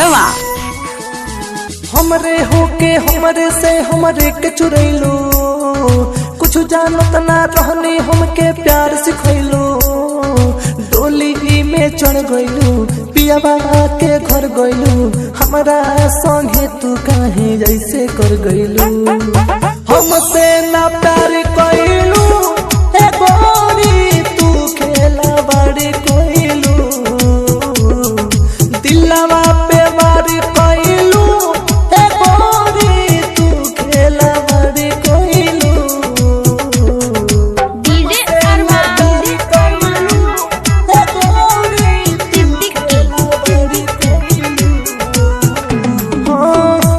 गढ़वा। हमरे होके हमरे से हमरे के चुरैलो, कुछ जानत ना रहने हमके प्यार सिखैलो। डोली में चढ़ गइलू, पियाबा के घर गइलू, हमरा संगे तू काहे जैसे कर गइलू। हमसे ना प्यार कइलू ए गोरी, तू खेला बड़ी कइलू। दिलवा पे वार कइलू ए गोरी, तू खेला बड़ी कइलू। डीजे अरमान ए गोरी, तू खेला बड़ी कइलू।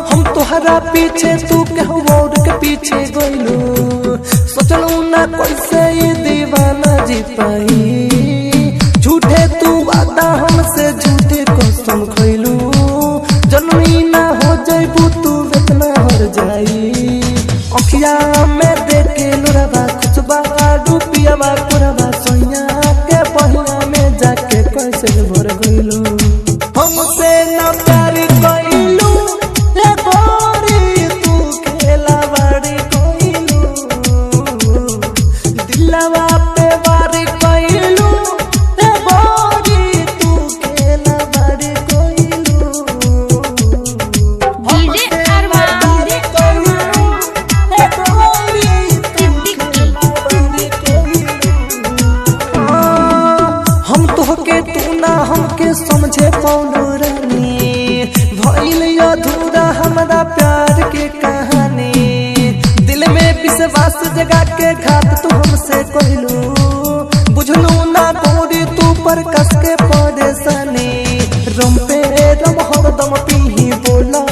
हम तोहरा पीछे, तू केहू और के पीछे गइलू। सोचलू ना कैसे ये दीवाना जी पाई। झूठे तू वादा हमसे, झूठे कसम खइलू। जनमी ना हो जइबू तू, इतना हर जाई। अखिया में देखे लोरबा, खुशबा डूबियाबा कोरबा, सोइया के पहिया में जाके कैसे भर गइलू। हमसे ना प्यार कइलू ए गोरी, तू खेला बड़ी कइलू। दिलवा पे वार कइलू ए गोरी, तू खेला बड़ी कइलू। डीजे अरमान ए गोरी, तू खेला बड़ी कइलू। हम तोहके, तू ना हमके समझे पौनो रानी। भइल अधूरा हमरा प्यार के कहानी। दिल में विश्वास जगा के घात तू हमसे कइलू। बुझलू ना गोरी, तू पर कस के परेशानी। रम पे रम हरदम पीही बोला